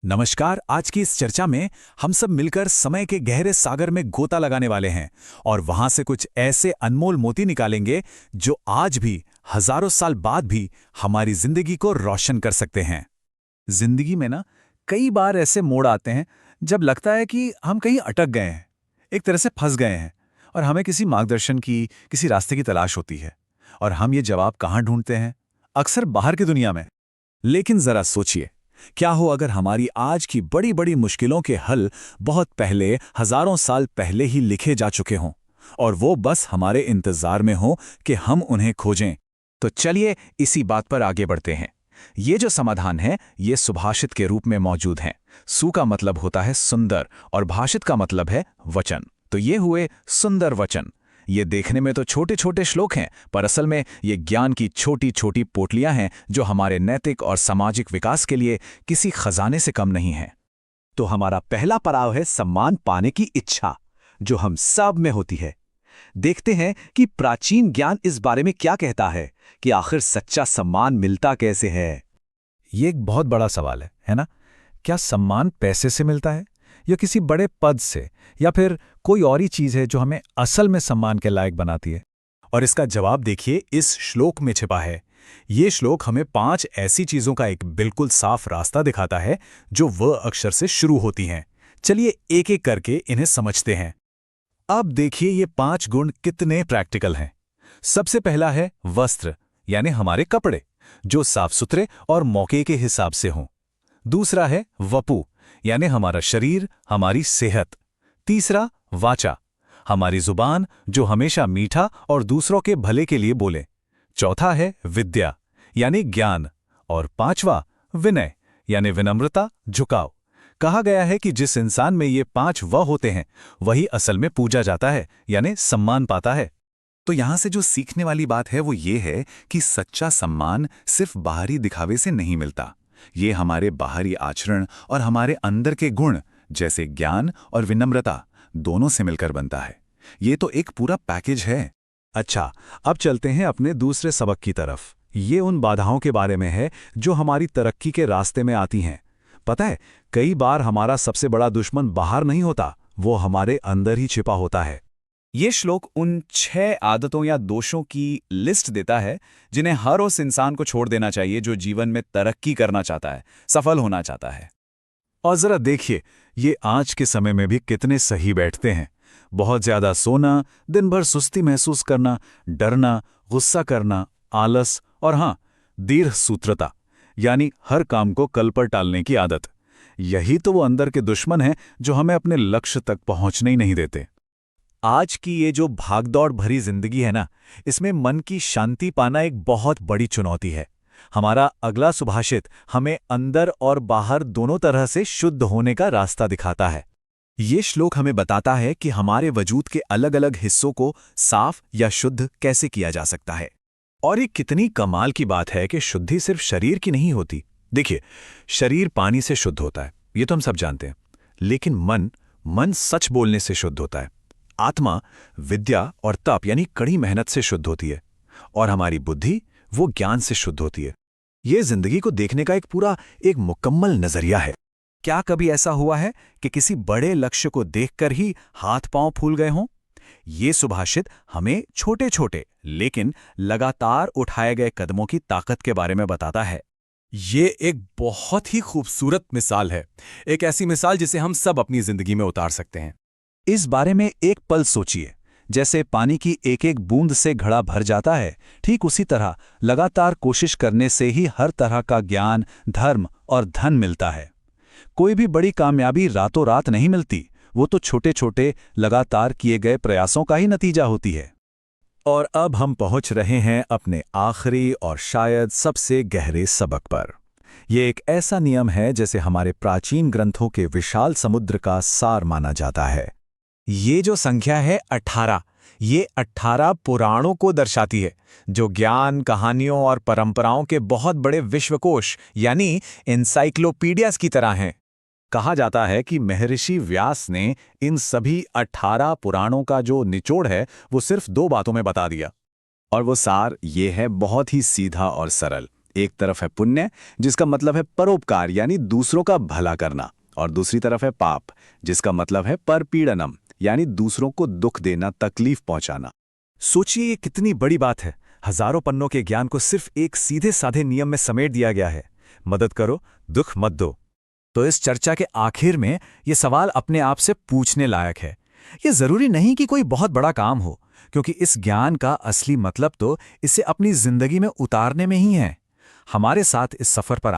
नमस्कार। आज की इस चर्चा में हम सब मिलकर समय के गहरे सागर में गोता लगाने वाले हैं और वहां से कुछ ऐसे अनमोल मोती निकालेंगे जो आज भी हजारों साल बाद भी हमारी जिंदगी को रोशन कर सकते हैं। जिंदगी में ना कई बार ऐसे मोड़ आते हैं जब लगता है कि हम कहीं अटक गए हैं, एक तरह से फंस गए हैं और हमें किसी मार्गदर्शन की, किसी रास्ते की तलाश होती है। और हम ये जवाब कहाँ ढूंढते हैं? अक्सर बाहर की दुनिया में। लेकिन जरा सोचिए, क्या हो अगर हमारी आज की बड़ी बड़ी मुश्किलों के हल बहुत पहले, हजारों साल पहले ही लिखे जा चुके हों और वो बस हमारे इंतजार में हो कि हम उन्हें खोजें। तो चलिए इसी बात पर आगे बढ़ते हैं। ये जो समाधान है, ये सुभाषित के रूप में मौजूद हैं। सु का मतलब होता है सुंदर और भाषित का मतलब है वचन। तो ये हुए सुंदर वचन। ये देखने में तो छोटे छोटे श्लोक हैं, पर असल में ये ज्ञान की छोटी छोटी पोटलियां हैं जो हमारे नैतिक और सामाजिक विकास के लिए किसी खजाने से कम नहीं हैं। तो हमारा पहला पड़ाव है सम्मान पाने की इच्छा, जो हम सब में होती है। देखते हैं कि प्राचीन ज्ञान इस बारे में क्या कहता है कि आखिर सच्चा सम्मान मिलता कैसे है। ये एक बहुत बड़ा सवाल है ना? क्या सम्मान पैसे से मिलता है, या किसी बड़े पद से, या फिर कोई और ही चीज है जो हमें असल में सम्मान के लायक बनाती है? और इसका जवाब देखिए इस श्लोक में छिपा है। ये श्लोक हमें 5 ऐसी चीजों का एक बिल्कुल साफ रास्ता दिखाता है जो व अक्षर से शुरू होती हैं। चलिए एक एक करके इन्हें समझते हैं। अब देखिए ये 5 गुण कितने प्रैक्टिकल हैं। सबसे पहला है वस्त्र, यानी हमारे कपड़े, जो साफ सुथरे और मौके के हिसाब से हों। दूसरा है वपु, यानी हमारा शरीर, हमारी सेहत। तीसरा वाचा, हमारी जुबान, जो हमेशा मीठा और दूसरों के भले के लिए बोले। चौथा है विद्या, यानी ज्ञान। और पांचवा विनय, यानी विनम्रता, झुकाव। कहा गया है कि जिस इंसान में ये 5 व होते हैं वही असल में पूजा जाता है, यानी सम्मान पाता है। तो यहां से जो सीखने वाली बात है वो ये है कि सच्चा सम्मान सिर्फ बाहरी दिखावे से नहीं मिलता। ये हमारे बाहरी आचरण और हमारे अंदर के गुण, जैसे ज्ञान और विनम्रता, दोनों से मिलकर बनता है। ये तो एक पूरा पैकेज है। अच्छा, अब चलते हैं अपने दूसरे सबक की तरफ। ये उन बाधाओं के बारे में है जो हमारी तरक्की के रास्ते में आती हैं। पता है, कई बार हमारा सबसे बड़ा दुश्मन बाहर नहीं होता, वो हमारे अंदर ही छिपा होता है। ये श्लोक उन 6 आदतों या दोषों की लिस्ट देता है जिन्हें हर उस इंसान को छोड़ देना चाहिए जो जीवन में तरक्की करना चाहता है, सफल होना चाहता है। और जरा देखिए, ये आज के समय में भी कितने सही बैठते हैं। बहुत ज्यादा सोना, दिन भर सुस्ती महसूस करना, डरना, गुस्सा करना, आलस और हाँ, दीर्घ सूत्रता, यानी हर काम को कल पर टालने की आदत। यही तो वो अंदर के दुश्मन हैं जो हमें अपने लक्ष्य तक पहुंचने ही नहीं देते। आज की ये जो भागदौड़ भरी जिंदगी है ना, इसमें मन की शांति पाना एक बहुत बड़ी चुनौती है। हमारा अगला सुभाषित हमें अंदर और बाहर दोनों तरह से शुद्ध होने का रास्ता दिखाता है। ये श्लोक हमें बताता है कि हमारे वजूद के अलग अलग हिस्सों को साफ या शुद्ध कैसे किया जा सकता है। और ये कितनी कमाल की बात है कि शुद्धि सिर्फ शरीर की नहीं होती। देखिए, शरीर पानी से शुद्ध होता है, ये तो हम सब जानते हैं। लेकिन मन सच बोलने से शुद्ध होता है। आत्मा विद्या और तप यानी कड़ी मेहनत से शुद्ध होती है। और हमारी बुद्धि वो ज्ञान से शुद्ध होती है। ये जिंदगी को देखने का एक मुकम्मल नजरिया है। क्या कभी ऐसा हुआ है कि किसी बड़े लक्ष्य को देखकर ही हाथ पांव फूल गए हों? ये सुभाषित हमें छोटे छोटे लेकिन लगातार उठाए गए कदमों की ताकत के बारे में बताता है। ये एक बहुत ही खूबसूरत मिसाल है, एक ऐसी मिसाल जिसे हम सब अपनी जिंदगी में उतार सकते हैं। इस बारे में एक पल सोचिए। जैसे पानी की एक एक बूंद से घड़ा भर जाता है, ठीक उसी तरह लगातार कोशिश करने से ही हर तरह का ज्ञान, धर्म और धन मिलता है। कोई भी बड़ी कामयाबी रातों रात नहीं मिलती, वो तो छोटे छोटे लगातार किए गए प्रयासों का ही नतीजा होती है। और अब हम पहुंच रहे हैं अपने आखिरी और शायद सबसे गहरे सबक पर। यह एक ऐसा नियम है जैसे हमारे प्राचीन ग्रंथों के विशाल समुद्र का सार माना जाता है। ये जो संख्या है 18, ये 18 पुराणों को दर्शाती है, जो ज्ञान, कहानियों और परंपराओं के बहुत बड़े विश्वकोश यानी एनसाइक्लोपीडियाज की तरह हैं। कहा जाता है कि महर्षि व्यास ने इन सभी 18 पुराणों का जो निचोड़ है वो सिर्फ 2 बातों में बता दिया। और वो सार ये है, बहुत ही सीधा और सरल। एक तरफ है पुण्य, जिसका मतलब है परोपकार यानी दूसरों का भला करना, और दूसरी तरफ है पाप, जिसका मतलब है परपीड़नम यानी दूसरों को दुख देना, तकलीफ पहुंचाना। सोचिए ये कितनी बड़ी बात है। हजारों पन्नों के ज्ञान को सिर्फ एक सीधे साधे नियम में समेट दिया गया है, मदद करो, दुख मत दो। तो इस चर्चा के आखिर में ये सवाल अपने आप से पूछने लायक है। ये जरूरी नहीं कि कोई बहुत बड़ा काम हो, क्योंकि इस ज्ञान का असली मतलब तो इसे अपनी जिंदगी में उतारने में ही है। हमारे साथ इस सफर पर